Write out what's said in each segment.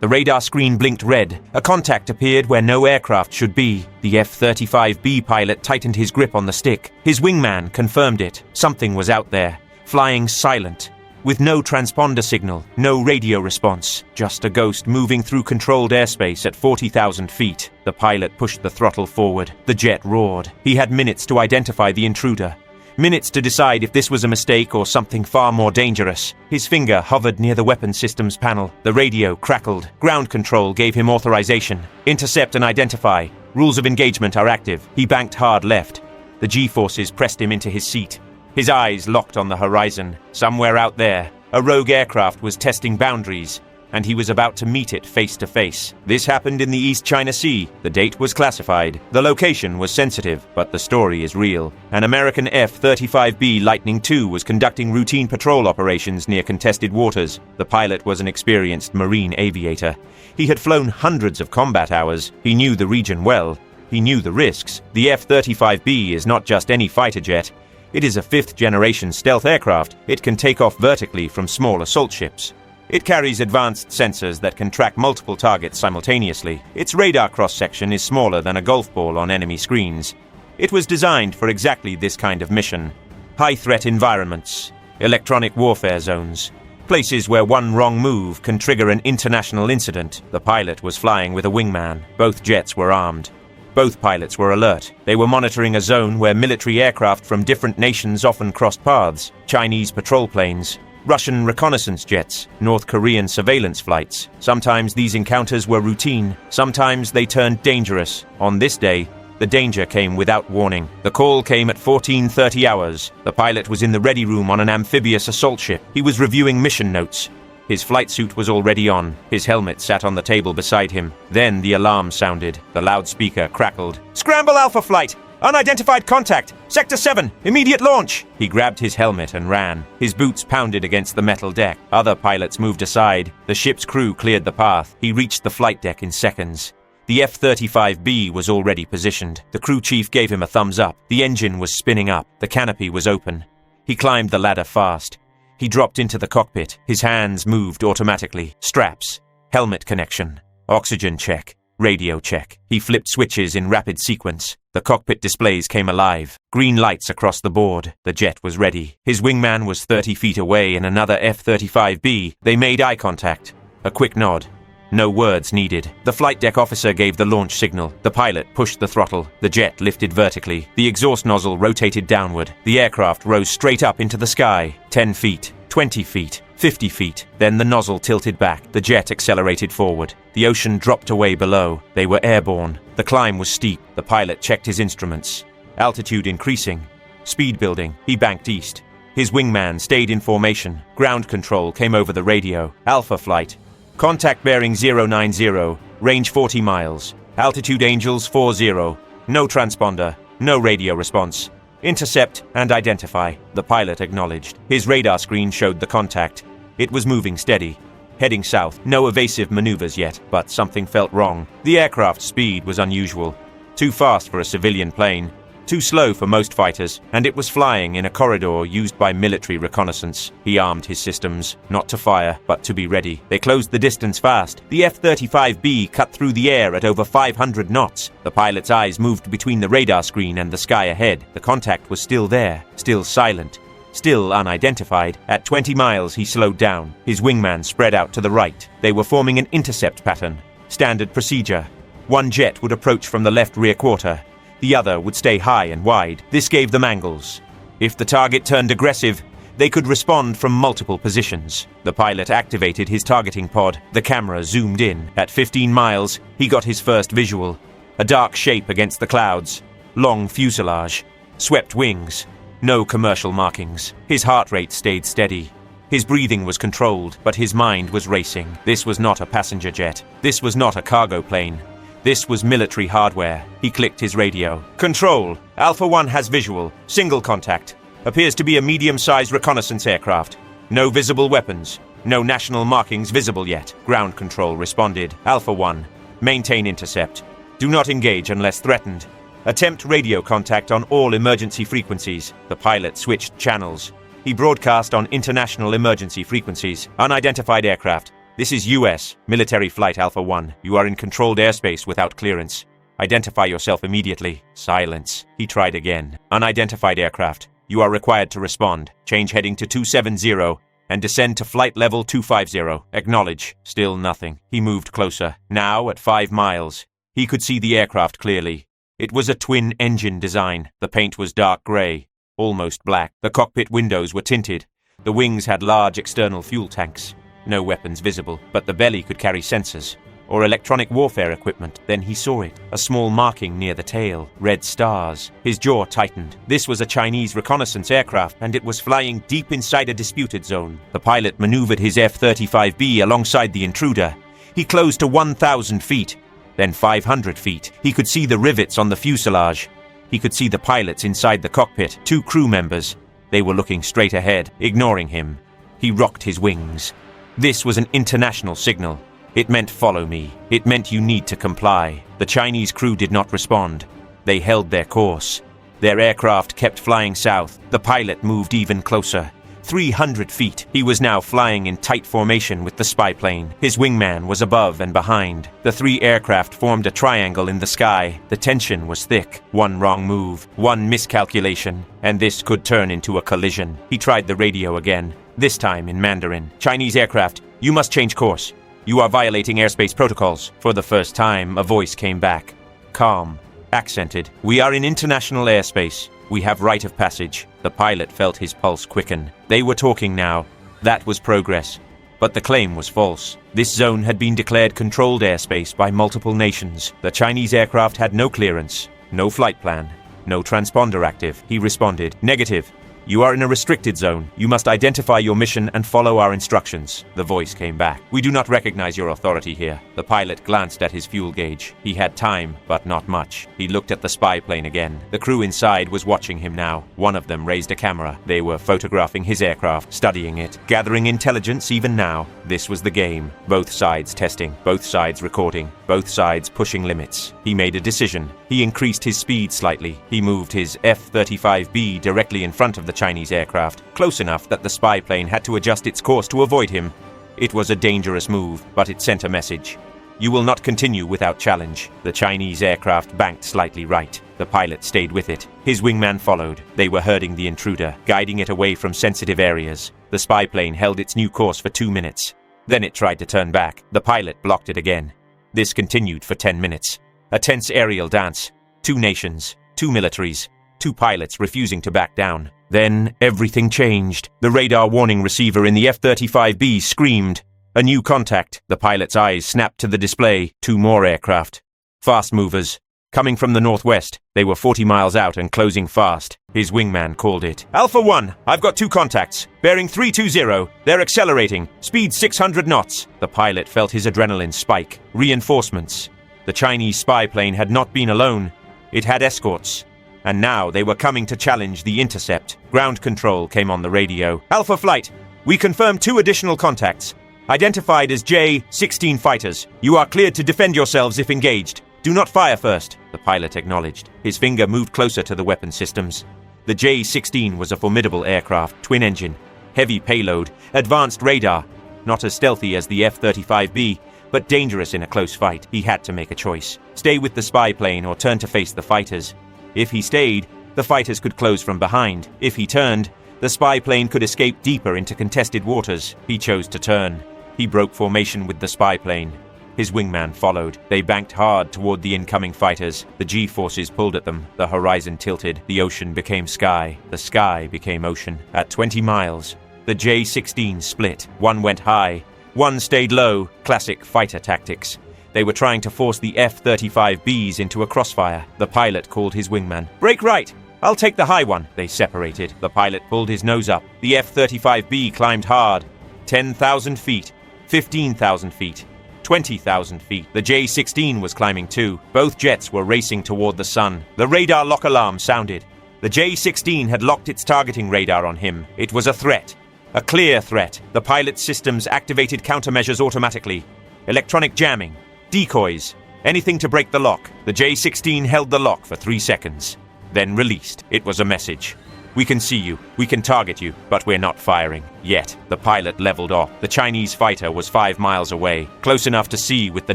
The radar screen blinked red. A contact appeared where no aircraft should be. The F-35B pilot tightened his grip on the stick. His wingman confirmed it. Something was out there, flying silent, with no transponder signal, no radio response, just a ghost moving through controlled airspace at 40,000 feet. The pilot pushed the throttle forward. The jet roared. He had minutes to identify the intruder. Minutes to decide if this was a mistake or something far more dangerous. His finger hovered near the weapon systems panel. The radio crackled. Ground control gave him authorization. Intercept and identify. Rules of engagement are active. He banked hard left. The G-forces pressed him into his seat. His eyes locked on the horizon. Somewhere out there, a rogue aircraft was testing boundaries, and he was about to meet it face to face. This happened in the East China Sea. The date was classified. The location was sensitive, but the story is real. An American F-35B Lightning II was conducting routine patrol operations near contested waters. The pilot was an experienced marine aviator. He had flown hundreds of combat hours. He knew the region well. He knew the risks. The F-35B is not just any fighter jet. It is a fifth-generation stealth aircraft. It can take off vertically from small assault ships. It carries advanced sensors that can track multiple targets simultaneously. Its radar cross-section is smaller than a golf ball on enemy screens. It was designed for exactly this kind of mission. High-threat environments, electronic warfare zones, places where one wrong move can trigger an international incident. The pilot was flying with a wingman. Both jets were armed. Both pilots were alert. They were monitoring a zone where military aircraft from different nations often crossed paths. Chinese patrol planes, Russian reconnaissance jets, North Korean surveillance flights. Sometimes these encounters were routine. Sometimes they turned dangerous. On this day, the danger came without warning. The call came at 14:30 hours. The pilot was in the ready room on an amphibious assault ship. He was reviewing mission notes. His flight suit was already on. His helmet sat on the table beside him. Then the alarm sounded. The loudspeaker crackled. "Scramble Alpha Flight! Unidentified contact! Sector 7! Immediate launch!" He grabbed his helmet and ran. His boots pounded against the metal deck. Other pilots moved aside. The ship's crew cleared the path. He reached the flight deck in seconds. The F-35B was already positioned. The crew chief gave him a thumbs up. The engine was spinning up. The canopy was open. He climbed the ladder fast. He dropped into the cockpit. His hands moved automatically. Straps. Helmet connection. Oxygen check. Radio check. He flipped switches in rapid sequence. The cockpit displays came alive. Green lights across the board. The jet was ready. His wingman was 30 feet away in another F-35B. They made eye contact. A quick nod. No words needed. The flight deck officer gave the launch signal. The pilot pushed the throttle. The jet lifted vertically. The exhaust nozzle rotated downward. The aircraft rose straight up into the sky. 10 feet, 20 feet, 50 feet. Then the nozzle tilted back. The jet accelerated forward. The ocean dropped away below. They were airborne. The climb was steep. The pilot checked his instruments. Altitude increasing. Speed building. He banked east. His wingman stayed in formation. Ground control came over the radio. Alpha Flight. Contact bearing 090, range 40 miles. Altitude Angels 40. No transponder, no radio response. Intercept and identify. The pilot acknowledged. His radar screen showed the contact. It was moving steady. Heading south. No evasive maneuvers yet, but something felt wrong. The aircraft's speed was unusual. Too fast for a civilian plane. Too slow for most fighters, and it was flying in a corridor used by military reconnaissance. He armed his systems, not to fire, but to be ready. They closed the distance fast. The F-35B cut through the air at over 500 knots. The pilot's eyes moved between the radar screen and the sky ahead. The contact was still there, still silent, still unidentified. At 20 miles, he slowed down. His wingman spread out to the right. They were forming an intercept pattern. Standard procedure. One jet would approach from the left rear quarter. The other would stay high and wide. This gave them angles. If the target turned aggressive, they could respond from multiple positions. The pilot activated his targeting pod. The camera zoomed in. At 15 miles, he got his first visual. A dark shape against the clouds. Long fuselage. Swept wings. No commercial markings. His heart rate stayed steady. His breathing was controlled, but his mind was racing. This was not a passenger jet. This was not a cargo plane. This was military hardware. He clicked his radio. Control. Alpha 1 has visual. Single contact. Appears to be a medium-sized reconnaissance aircraft. No visible weapons. No national markings visible yet. Ground control responded. Alpha 1. Maintain intercept. Do not engage unless threatened. Attempt radio contact on all emergency frequencies. The pilot switched channels. He broadcast on international emergency frequencies. Unidentified aircraft. This is U.S. Military Flight Alpha 1. You are in controlled airspace without clearance. Identify yourself immediately. Silence. He tried again. Unidentified aircraft. You are required to respond. Change heading to 270 and descend to flight level 250. Acknowledge. Still nothing. He moved closer. Now at 5 miles. He could see the aircraft clearly. It was a twin-engine design. The paint was dark grey, almost black. The cockpit windows were tinted. The wings had large external fuel tanks. No weapons visible, but the belly could carry sensors or electronic warfare equipment. Then he saw it, a small marking near the tail, red stars. His jaw tightened. This was a Chinese reconnaissance aircraft, and it was flying deep inside a disputed zone. The pilot maneuvered his F-35B alongside the intruder. He closed to 1,000 feet, then 500 feet. He could see the rivets on the fuselage. He could see the pilots inside the cockpit, 2 crew members. They were looking straight ahead, ignoring him. He rocked his wings. This was an international signal. It meant follow me. It meant you need to comply. The Chinese crew did not respond. They held their course. Their aircraft kept flying south. The pilot moved even closer. 300 feet. He was now flying in tight formation with the spy plane. His wingman was above and behind. The 3 aircraft formed a triangle in the sky. The tension was thick. One wrong move, one miscalculation, and this could turn into a collision. He tried the radio again, this time in Mandarin. Chinese aircraft, you must change course. You are violating airspace protocols. For the first time, a voice came back. Calm, accented. We are in international airspace. We have right of passage. The pilot felt his pulse quicken. They were talking now. That was progress. But the claim was false. This zone had been declared controlled airspace by multiple nations. The Chinese aircraft had no clearance, no flight plan, no transponder active. He responded, negative. You are in a restricted zone. You must identify your mission and follow our instructions. The voice came back. We do not recognize your authority here. The pilot glanced at his fuel gauge. He had time, but not much. He looked at the spy plane again. The crew inside was watching him now. One of them raised a camera. They were photographing his aircraft, studying it, gathering intelligence even now. This was the game. Both sides testing, both sides recording, both sides pushing limits. He made a decision. He increased his speed slightly. He moved his F-35B directly in front of the Chinese aircraft, close enough that the spy plane had to adjust its course to avoid him. It was a dangerous move, but it sent a message. You will not continue without challenge. The Chinese aircraft banked slightly right. The pilot stayed with it. His wingman followed. They were herding the intruder, guiding it away from sensitive areas. The spy plane held its new course for 2 minutes. Then it tried to turn back. The pilot blocked it again. This continued for 10 minutes. A tense aerial dance. 2 nations, 2 militaries, 2 pilots refusing to back down. Then everything changed. The radar warning receiver in the F-35B screamed. A new contact. The pilot's eyes snapped to the display. 2 more aircraft. Fast movers. Coming from the northwest. They were 40 miles out and closing fast. His wingman called it. Alpha 1, I've got 2 contacts. Bearing 320. They're accelerating. Speed 600 knots. The pilot felt his adrenaline spike. Reinforcements. The Chinese spy plane had not been alone. It had escorts. And now they were coming to challenge the intercept. Ground control came on the radio. Alpha Flight, we confirm 2 additional contacts. Identified as J-16 fighters. You are cleared to defend yourselves if engaged. Do not fire first, the pilot acknowledged. His finger moved closer to the weapon systems. The J-16 was a formidable aircraft, twin-engine, heavy payload, advanced radar. Not as stealthy as the F-35B, but dangerous in a close fight. He had to make a choice. Stay with the spy plane or turn to face the fighters. If he stayed, the fighters could close from behind. If he turned, the spy plane could escape deeper into contested waters. He chose to turn. He broke formation with the spy plane. His wingman followed. They banked hard toward the incoming fighters. The G-forces pulled at them. The horizon tilted. The ocean became sky. The sky became ocean. At 20 miles, the J-16 split. One went high. One stayed low. Classic fighter tactics. They were trying to force the F-35Bs into a crossfire. The pilot called his wingman. Brake right! I'll take the high one. They separated. The pilot pulled his nose up. The F-35B climbed hard. 10,000 feet. 15,000 feet. 20,000 feet. The J-16 was climbing too. Both jets were racing toward the sun. The radar lock alarm sounded. The J-16 had locked its targeting radar on him. It was a threat. A clear threat. The pilot's systems activated countermeasures automatically. Electronic jamming. Decoys. Anything to break the lock. The J-16 held the lock for 3 seconds. Then released. It was a message. We can see you, we can target you, but we're not firing. Yet, the pilot leveled off. The Chinese fighter was 5 miles away, close enough to see with the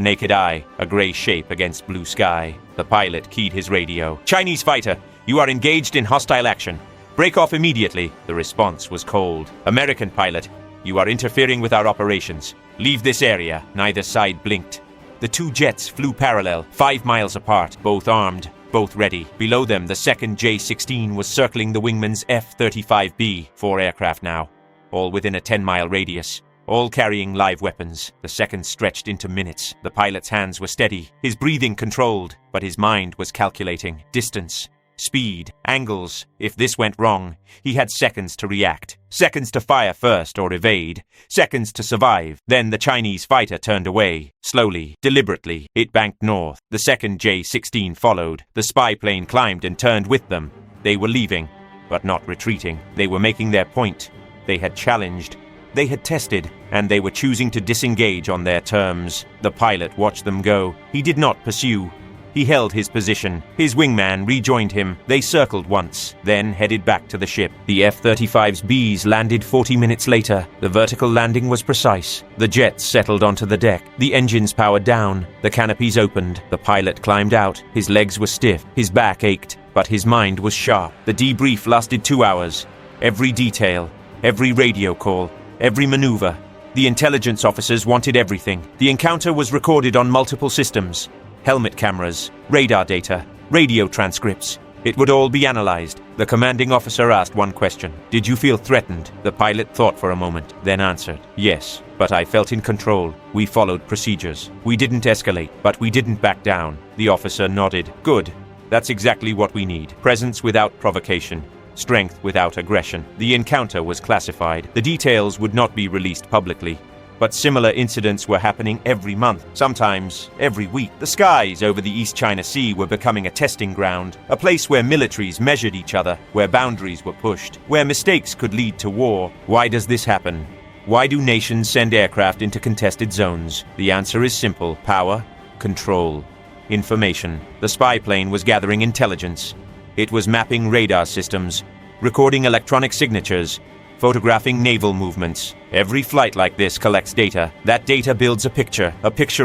naked eye, a gray shape against blue sky. The pilot keyed his radio. Chinese fighter, you are engaged in hostile action. Break off immediately. The response was cold. American pilot, you are interfering with our operations. Leave this area. Neither side blinked. The two jets flew parallel, 5 miles apart, both armed, both ready. Below them, the second J-16 was circling the wingman's F-35B, 4 aircraft now, all within a 10-mile radius, all carrying live weapons. The seconds stretched into minutes. The pilot's hands were steady, his breathing controlled, but his mind was calculating distance, speed, angles. If this went wrong, he had seconds to react. Seconds to fire first or evade. Seconds to survive. Then the Chinese fighter turned away. Slowly, deliberately, it banked north. The second J-16 followed. The spy plane climbed and turned with them. They were leaving, but not retreating. They were making their point. They had challenged. They had tested, and they were choosing to disengage on their terms. The pilot watched them go. He did not pursue. He held his position. His wingman rejoined him. They circled once, then headed back to the ship. The F-35Bs landed 40 minutes later. The vertical landing was precise. The jets settled onto the deck. The engines powered down. The canopies opened. The pilot climbed out. His legs were stiff. His back ached, but his mind was sharp. The debrief lasted 2 hours. Every detail, every radio call, every maneuver. The intelligence officers wanted everything. The encounter was recorded on multiple systems. Helmet cameras, radar data, radio transcripts. It would all be analyzed. The commanding officer asked one question. Did you feel threatened? The pilot thought for a moment, then answered, yes, but I felt in control. We followed procedures. We didn't escalate, but we didn't back down. The officer nodded. Good. That's exactly what we need. Presence without provocation. Strength without aggression. The encounter was classified. The details would not be released publicly. But similar incidents were happening every month, sometimes every week. The skies over the East China Sea were becoming a testing ground, a place where militaries measured each other, where boundaries were pushed, where mistakes could lead to war. Why does this happen? Why do nations send aircraft into contested zones? The answer is simple: power, control, information. The spy plane was gathering intelligence. It was mapping radar systems, recording electronic signatures, photographing naval movements. Every flight like this collects data. That data builds a picture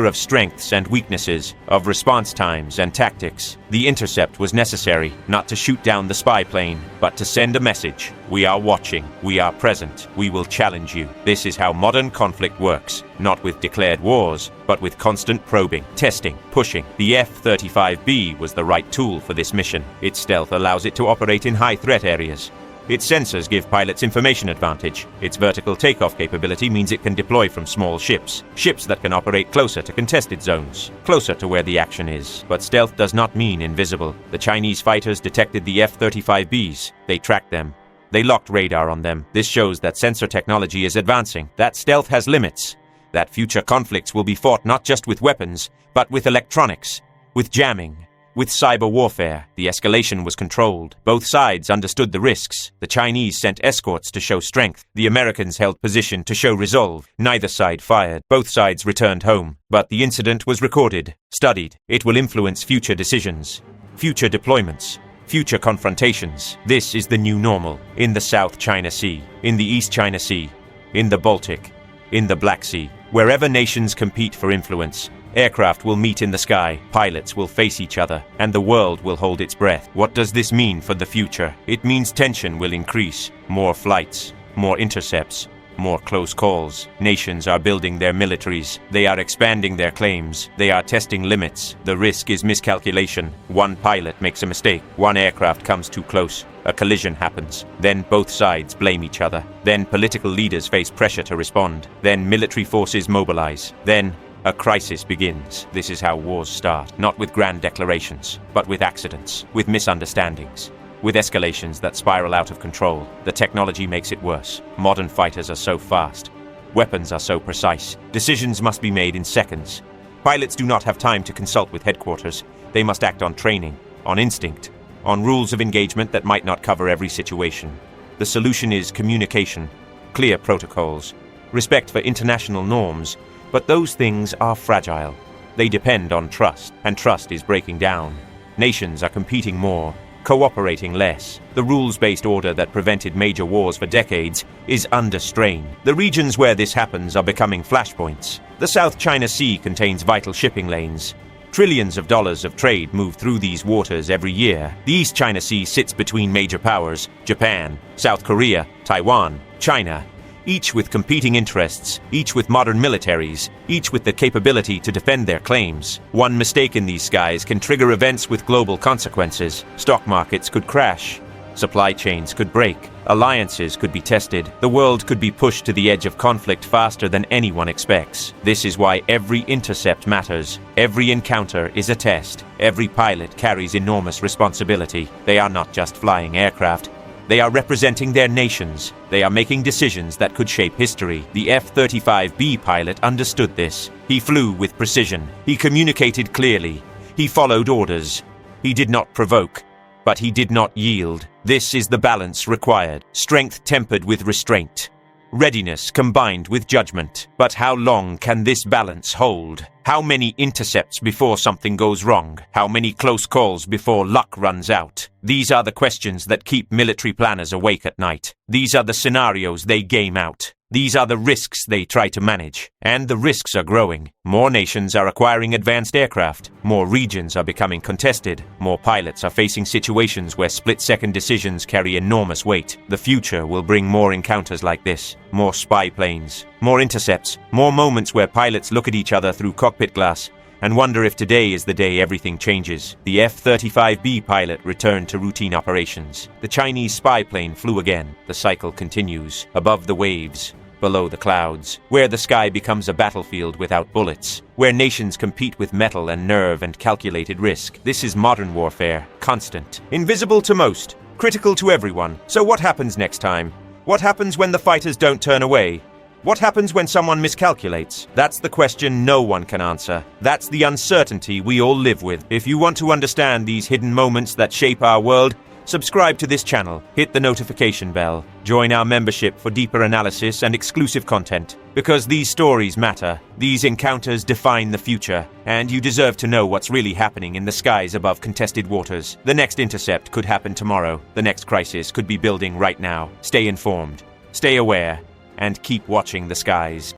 of strengths and weaknesses, of response times and tactics. The intercept was necessary, not to shoot down the spy plane, but to send a message. We are watching. We are present. We will challenge you. This is how modern conflict works. Not with declared wars, but with constant probing, testing, pushing. The F-35B was the right tool for this mission. Its stealth allows it to operate in high-threat areas. Its sensors give pilots information advantage. Its vertical takeoff capability means it can deploy from small ships. Ships that can operate closer to contested zones, closer to where the action is. But stealth does not mean invisible. The Chinese fighters detected the F-35Bs. They tracked them. They locked radar on them. This shows that sensor technology is advancing, that stealth has limits, that future conflicts will be fought not just with weapons, but with electronics, with jamming, with cyber warfare. The escalation was controlled. Both sides understood the risks. The Chinese sent escorts to show strength. The Americans held position to show resolve. Neither side fired. Both sides returned home. But the incident was recorded, studied. It will influence future decisions, future deployments, future confrontations. This is the new normal. In the South China Sea, in the East China Sea, in the Baltic, in the Black Sea. Wherever nations compete for influence, aircraft will meet in the sky, pilots will face each other, and the world will hold its breath. What does this mean for the future? It means tension will increase, more flights, more intercepts, more close calls. Nations are building their militaries. They are expanding their claims. They are testing limits. The risk is miscalculation. One pilot makes a mistake. One aircraft comes too close. A collision happens. Then both sides blame each other. Then political leaders face pressure to respond. Then military forces mobilize. Then a crisis begins. This is how wars start. Not with grand declarations, but with accidents, with misunderstandings, with escalations that spiral out of control. The technology makes it worse. Modern fighters are so fast. Weapons are so precise. Decisions must be made in seconds. Pilots do not have time to consult with headquarters. They must act on training, on instinct, on rules of engagement that might not cover every situation. The solution is communication, clear protocols, respect for international norms, but those things are fragile. They depend on trust, and trust is breaking down. Nations are competing more, cooperating less. The rules-based order that prevented major wars for decades is under strain. The regions where this happens are becoming flashpoints. The South China Sea contains vital shipping lanes. Trillions of dollars of trade move through these waters every year. The East China Sea sits between major powers: Japan, South Korea, Taiwan, China, each with competing interests, each with modern militaries, each with the capability to defend their claims. One mistake in these skies can trigger events with global consequences. Stock markets could crash. Supply chains could break. Alliances could be tested. The world could be pushed to the edge of conflict faster than anyone expects. This is why every intercept matters. Every encounter is a test. Every pilot carries enormous responsibility. They are not just flying aircraft. They are representing their nations. They are making decisions that could shape history. The F-35B pilot understood this. He flew with precision. He communicated clearly. He followed orders. He did not provoke, but he did not yield. This is the balance required. Strength tempered with restraint. Readiness combined with judgment. But how long can this balance hold? How many intercepts before something goes wrong? How many close calls before luck runs out? These are the questions that keep military planners awake at night. These are the scenarios they game out. These are the risks they try to manage. And the risks are growing. More nations are acquiring advanced aircraft. More regions are becoming contested. More pilots are facing situations where split-second decisions carry enormous weight. The future will bring more encounters like this. More spy planes. More intercepts. More moments where pilots look at each other through cockpit glass and wonder if today is the day everything changes. The F-35B pilot returned to routine operations. The Chinese spy plane flew again. The cycle continues. Above the waves, below the clouds, where the sky becomes a battlefield without bullets, where nations compete with metal and nerve and calculated risk. This is modern warfare, constant, invisible to most, critical to everyone. So what happens next time? What happens when the fighters don't turn away? What happens when someone miscalculates? That's the question no one can answer. That's the uncertainty we all live with. If you want to understand these hidden moments that shape our world, subscribe to this channel, hit the notification bell, join our membership for deeper analysis and exclusive content. Because these stories matter, these encounters define the future, and you deserve to know what's really happening in the skies above contested waters. The next intercept could happen tomorrow. The next crisis could be building right now. Stay informed, stay aware, and keep watching the skies.